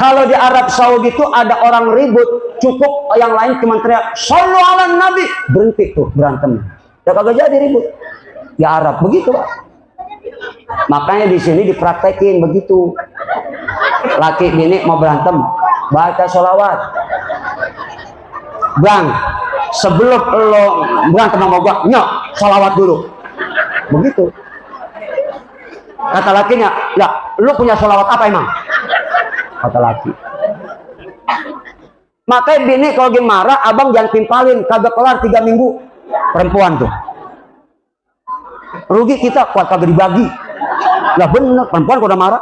Kalau di Arab Saudi itu ada orang ribut, cukup yang lain cuma teriak shallu ala nabi, berhenti tuh berantem. Ya kagak jadi ribut. Di Arab begitu, Pak. Makanya di sini dipraktekin begitu. Laki bini mau berantem, baca sholawat. Bang, sebelum lo berantem sama gua, nyok, sholawat dulu. Begitu. Kata lakinya, ya, lu punya sholawat apa emang? Kata laki. Makanya bini kalau lagi marah, abang jangan timpalin, kagak kelar 3 minggu. Perempuan tuh. Rugi kita, kuat kagak dibagi. Lah bener, perempuan kalau udah marah.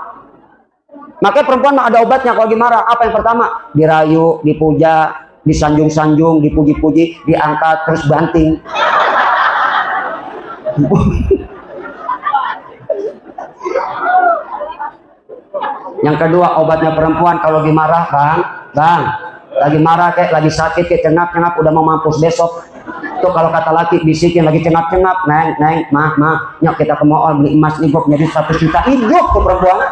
Makanya perempuan ada obatnya kalau lagi marah. Apa yang pertama? Dirayu, dipuja, disanjung-sanjung, dipuji-puji, diangkat, terus banting. Yang kedua, obatnya perempuan kalau lagi marah, bang, lagi marah kayak lagi sakit kayak cengap-cengap udah mau mampus besok. Tuh kalau kata laki bisikin lagi cengap-cengap, neng, mah, nyok kita ke mall beli emas nih, gua jadi 1 juta, hidup tuh perempuan.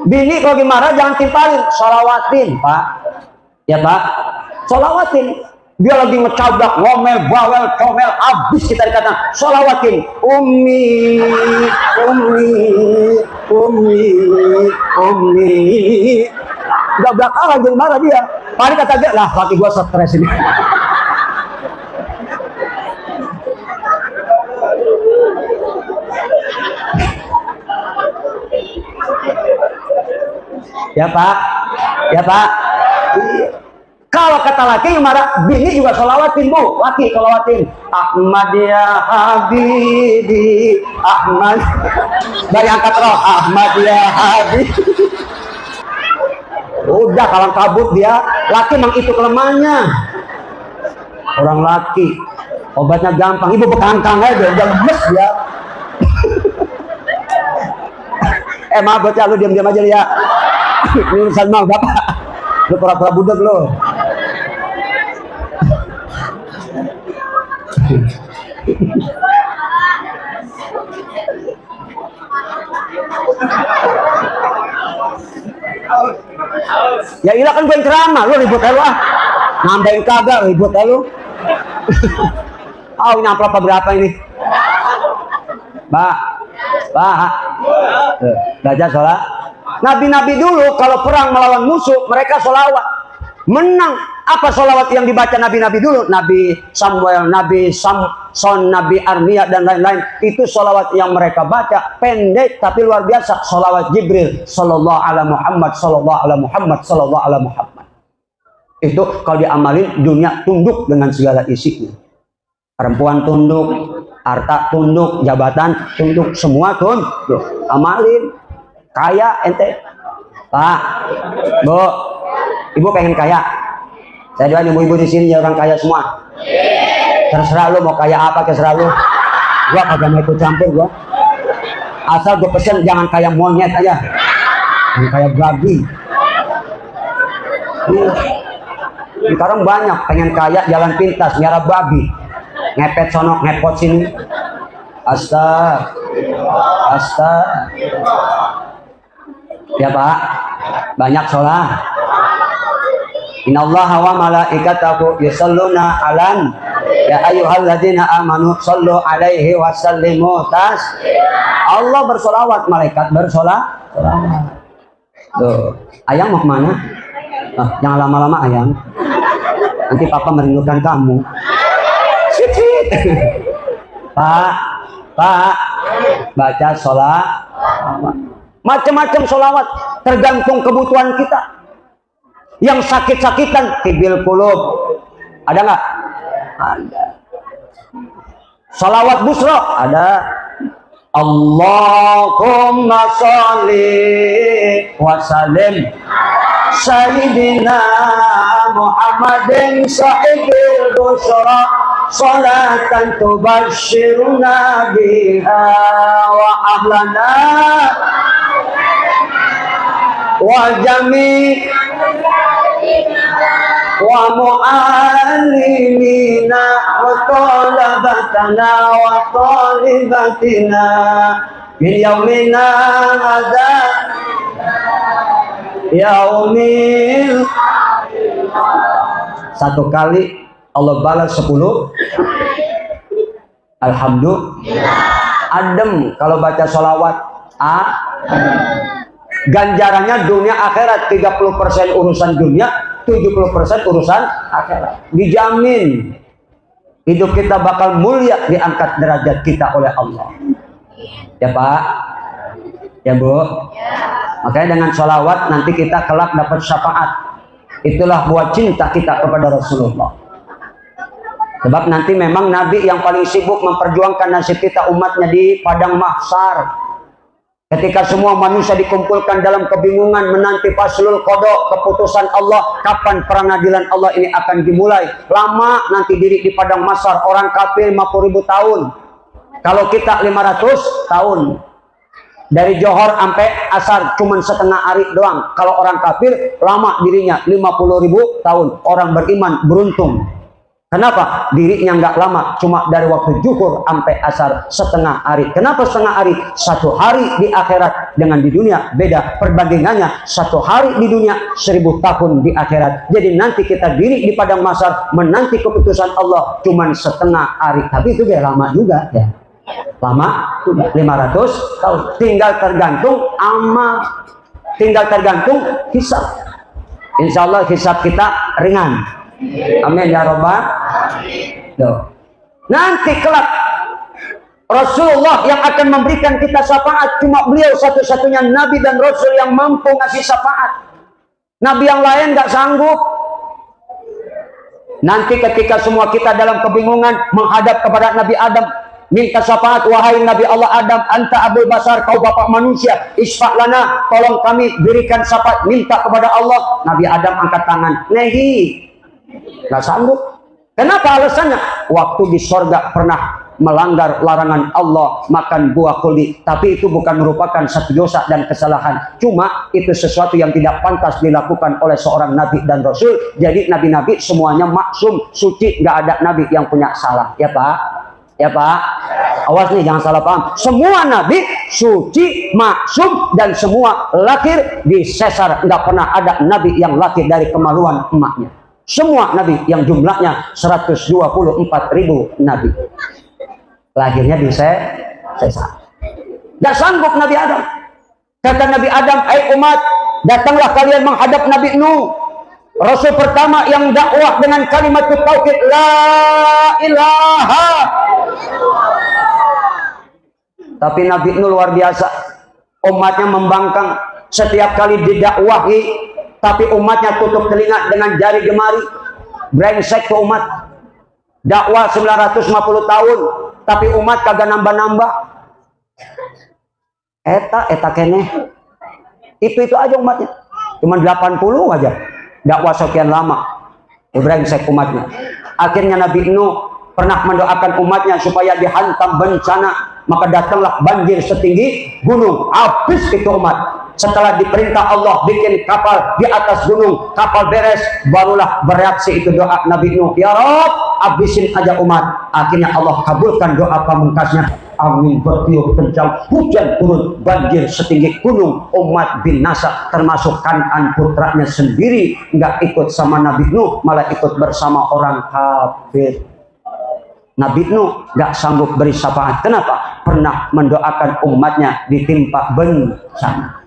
Bini kalau lagi marah jangan timpalin, sholawatin, Pak. Ya Pak, sholawatin. Dia lagi ngecabrak, ngomel, bawel, comel, habis kita dikatakan sholawatin. Ummi. Udah belakangan jadi marah dia. Paling kata dia, lah laki gua stres ini. Ya Pak. Kalau kata laki yang marah, bini juga sholawatin bu, laki sholawatin. Ahmad ya Habibi, Ahmad. Dari angkat roh, Ahmad ya Habibi. Udah kalang kabut dia, laki emang itu kelemahannya. Orang laki, obatnya gampang, ibu bekangkang aja, udah lemes dia. Maaf bocah, lu diam-diam aja ya. Ini urusan mau bapak, lu pura-pura budak lu. Ya ilah kan gue yang ceramah, lu ribut aja lu ah. Nambahin kagak, ribut aja lu. Ini amplop berapa ini? Pak. Baca sholat. Nabi-nabi dulu kalau perang melawan musuh, mereka sholawat. Menang. Apa sholawat yang dibaca nabi-nabi dulu? Nabi Samuel, Nabi Samson, Nabi Armia dan lain-lain. Itu sholawat yang mereka baca, pendek tapi luar biasa. Sholawat Jibril, sallallahu ala Muhammad, sallallahu ala Muhammad, sallallahu ala Muhammad. Itu kalau diamalin, dunia tunduk dengan segala isinya. Perempuan tunduk, harta tunduk, jabatan tunduk, semua tunduk. Amalin. Kaya ente, Pak, Bu, Ibu pengen kaya. Saya doain ibu-ibu di sini ya orang kaya semua. Terserah lu mau kaya apa, terserah lu. Gua kagak mau ikut campur gua. Asal gua pesen jangan kaya monyet aja, jangan kaya babi. Sekarang banyak pengen kaya jalan pintas, nyara babi. ngepet sono, ngepot sini. Astag. Ya Pak, banyak sholat. Innallaha wa malaikatahu yusholluna alan ya ayyuhalladzina amanu shollu alaihi wa sallimu Allah bersolawat, malaikat bersolawat. Tuh, ayang mau kemana? Jangan lama-lama ayang. Nanti papa merindukan kamu. Pak, baca sholat. Macam-macam sholawat, tergantung kebutuhan kita. Yang sakit-sakitan, tibil qulub, ada nggak? Ada. Sholawat busro, ada. Allahumma sholli wa sallim Sayyidina Muhammadin sahibil busra salatan tubashiruna biha wa ahlana wa jami' wa mu'allimina wa talabatana wa talibatina min yaumina hadza yaumil. Satu kali Allah balas 10. Alhamdulillah. Adem kalau baca sholawat. Ganjarannya dunia akhirat, 30% urusan dunia, 70% urusan akhirat. Dijamin hidup kita bakal mulia, diangkat derajat kita oleh Allah. Ya Pak, ya Bu. Makanya dengan sholawat nanti kita kelak dapat syafaat. Itulah buat cinta kita kepada Rasulullah. Sebab nanti memang Nabi yang paling sibuk memperjuangkan nasib kita umatnya di padang mahsyar. Ketika semua manusia dikumpulkan dalam kebingungan menanti faslul qada, keputusan Allah, kapan peradilan Allah ini akan dimulai. Lama nanti diri di padang mahsyar, orang kafir 50.000 tahun. Kalau kita 500 tahun. Dari Johor sampai asar cuman setengah hari doang. Kalau orang kafir lama dirinya 50.000 tahun. Orang beriman beruntung. Kenapa? Dirinya nggak lama, cuma dari waktu zuhur sampai asar setengah hari. Kenapa setengah hari? 1 hari di akhirat dengan di dunia beda. Perbandingannya 1 hari di dunia 1000 tahun di akhirat. Jadi nanti kita diri di padang mahsyar menanti keputusan Allah cuma setengah hari. Tapi itu dia lama juga ya. Lama 500 tahun. Tinggal tergantung amal, tinggal tergantung hisab. Insya Allah hisab kita ringan. Amin ya robbal. Nanti kelak Rasulullah yang akan memberikan kita syafaat. Cuma beliau satu-satunya Nabi dan Rasul yang mampu ngasih syafaat. Nabi yang lain nggak sanggup. Nanti ketika semua kita dalam kebingungan menghadap kepada Nabi Adam, minta syafaat, wahai Nabi Allah Adam, anta abul basar, kau bapak manusia, isfa' lana, tolong kami berikan syafaat, minta kepada Allah. Nabi Adam angkat tangan, nehi, nggak sanggup. Kenapa alasannya? Waktu di sorga pernah melanggar larangan Allah, makan buah kuldi, tapi itu bukan merupakan satu dosa dan kesalahan, cuma itu sesuatu yang tidak pantas dilakukan oleh seorang Nabi dan Rasul. Jadi Nabi-Nabi semuanya maksum, suci, nggak ada Nabi yang punya salah. Ya Pak? Ya Pak, awas nih jangan salah paham. Semua Nabi suci, maksum, dan semua lahir di sesar. Nggak pernah ada Nabi yang lahir dari kemaluan emaknya. Semua Nabi yang jumlahnya 124.000 Nabi lahirnya di sesar. Nggak sanggup Nabi Adam. Kata Nabi Adam, hai umat, datanglah kalian menghadap Nabi Nuh, Rasul pertama yang dakwah dengan kalimat tauhid, la ilaha. Tapi Nabi Nuh luar biasa, umatnya membangkang. Setiap kali didakwahi, tapi umatnya tutup telinga dengan jari jemari. Brengsek ke umat. Dakwah 950 tahun, tapi umat kagak nambah-nambah. Eta kene. Itu aja umatnya. Cuma 80 aja. Dakwah sekian lama. Brengsek umatnya. Akhirnya Nabi Nuh pernah mendoakan umatnya supaya dihantam bencana. Maka datanglah banjir setinggi gunung. Habis itu umat. Setelah diperintah Allah bikin kapal di atas gunung, kapal beres, barulah bereaksi itu doa Nabi Nuh. Ya Rabb, habisin aja umat. Akhirnya Allah kabulkan doa pamungkasnya. Angin bertiup kencang, hujan turun, banjir setinggi gunung, umat binasa, termasuk Kan'an putranya sendiri nggak ikut sama Nabi Nuh, malah ikut bersama orang kafir. Nabi Nuh nggak sanggup beri syafaat. Kenapa? Pernah mendoakan umatnya ditimpa bencana.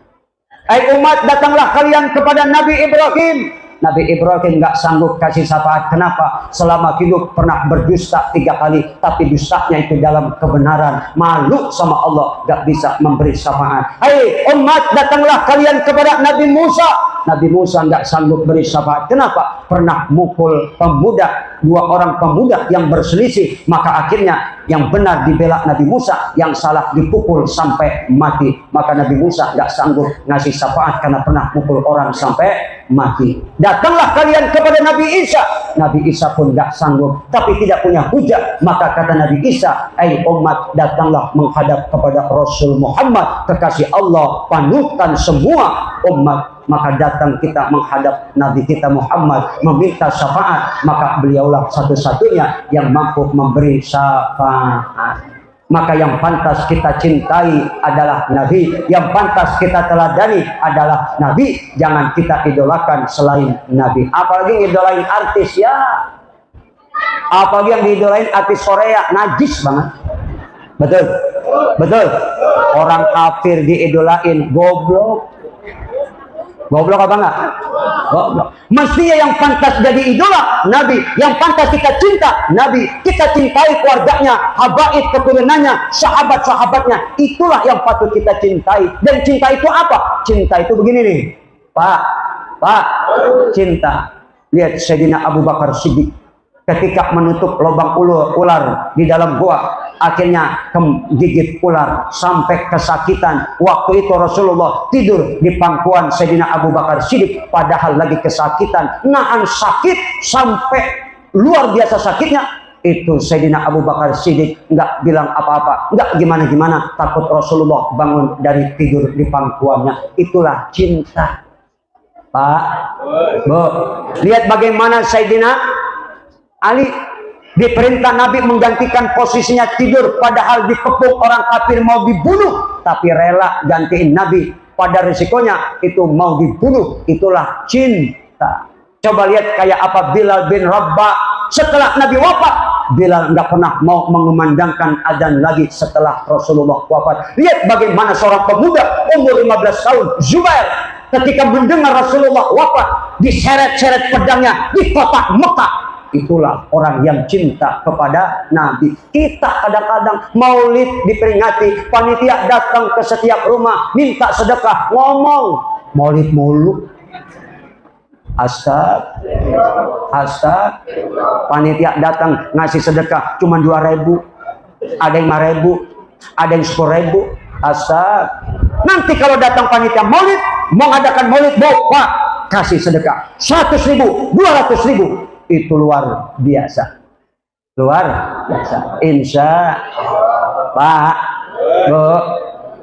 Hai umat, datanglah kalian kepada Nabi Ibrahim. Nabi Ibrahim nggak sanggup kasih syafaat. Kenapa? Selama hidup pernah berdusta 3 kali, tapi dustanya itu dalam kebenaran. Malu sama Allah, nggak bisa memberi syafaat. Hai umat, datanglah kalian kepada Nabi Musa. Nabi Musa nggak sanggup beri syafaat. Kenapa? Pernah mukul pemuda, 2 orang pemuda yang berselisih. Maka akhirnya yang benar dibela Nabi Musa, yang salah dipukul sampai mati. Maka Nabi Musa nggak sanggup ngasih syafaat karena pernah mukul orang sampai mati. Datanglah kalian kepada Nabi Isa. Nabi Isa pun nggak sanggup, tapi tidak punya hujah. Maka kata Nabi Isa, "Hai umat, datanglah menghadap kepada Rasul Muhammad, kekasih Allah, panutan semua umat." Maka datang kita menghadap Nabi kita Muhammad, meminta syafaat. Maka beliaulah satu-satunya yang mampu memberi syafaat. Maka yang pantas kita cintai adalah Nabi, yang pantas kita teladani adalah Nabi. Jangan kita idolakan selain Nabi. Apalagi idolain artis, ya. Apalagi yang diidolain artis Korea, najis banget. Betul, betul. Orang kafir diidolain, goblok. Goblok apa enggak? Goblok. Mestinya yang pantas jadi idola Nabi, yang pantas kita cinta Nabi, kita cintai keluarganya, habaib keturunannya, sahabat-sahabatnya. Itulah yang patut kita cintai. Dan cinta itu apa? Cinta itu begini nih, Pak, cinta. Lihat Sayyidina Abu Bakar Siddiq ketika menutup lubang ular di dalam gua, akhirnya gigit ular sampai kesakitan. Waktu itu Rasulullah tidur di pangkuan Sayyidina Abu Bakar Siddiq, padahal lagi kesakitan, nahan sakit sampai luar biasa sakitnya. Itu Sayyidina Abu Bakar Siddiq nggak bilang apa-apa, nggak gimana-gimana, takut Rasulullah bangun dari tidur di pangkuannya. Itulah cinta, Pak, Bu. Lihat bagaimana Sayyidina Ali diperintah Nabi menggantikan posisinya tidur, padahal dikepung orang kafir mau dibunuh, tapi rela gantiin Nabi pada risikonya itu mau dibunuh. Itulah cinta. Coba lihat kayak apa Bilal bin Rabah. Setelah Nabi wafat, Bilal nggak pernah mau mengumandangkan adzan lagi setelah Rasulullah wafat. Lihat bagaimana seorang pemuda umur 15 tahun, Zubair, ketika mendengar Rasulullah wafat, diseret-seret pedangnya di kota Mekah. Itulah orang yang cinta kepada Nabi. Kita kadang-kadang maulid diperingati, panitia datang ke setiap rumah minta sedekah, ngomong maulid mulu. Astag, panitia datang ngasih sedekah cuma 2.000, ada yang 5.000, ada yang 10.000. Astag. Nanti kalau datang panitia maulid, mengadakan maulid, Pak, kasih sedekah 100.000, 200.000. Itu luar biasa, luar biasa. Insya Pak, Bu,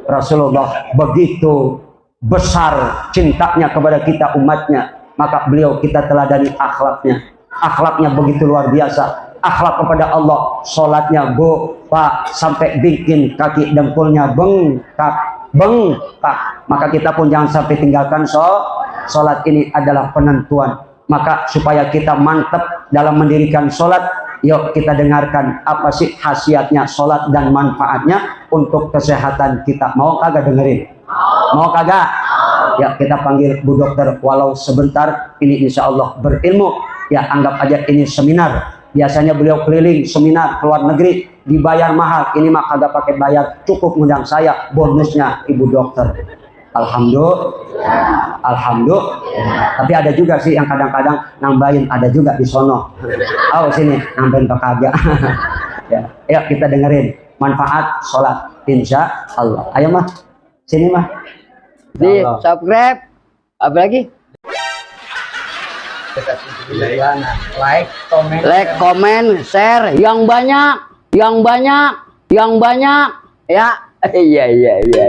Rasulullah begitu besar cintanya kepada kita umatnya, maka beliau kita teladani akhlaknya. Akhlaknya begitu luar biasa. Akhlak kepada Allah, sholatnya, Bu, Pak, sampai bikin kaki dengkulnya bengkak. Maka kita pun jangan sampai tinggalkan sholat. Ini adalah penentuan. Maka supaya kita mantap dalam mendirikan sholat, yuk kita dengarkan apa sih khasiatnya sholat dan manfaatnya untuk kesehatan kita. Mau kagak dengerin? Mau kagak? Ya, kita panggil Bu Dokter walau sebentar. Ini insya Allah berilmu. Ya, anggap aja ini seminar. Biasanya beliau keliling seminar ke luar negeri, dibayar mahal. Ini mah kagak pakai bayar, cukup ngundang saya, bonusnya Ibu Dokter. Alhamdulillah. Tapi ada juga sih yang kadang-kadang nambahin, ada juga di sono. Oh sini nambahin kagak. Ya, ayo kita dengerin manfaat sholat, insya Allah. Ayo mah, sini mah. Di subscribe, apa lagi? Like, comment, share, yang banyak, ya. Iya.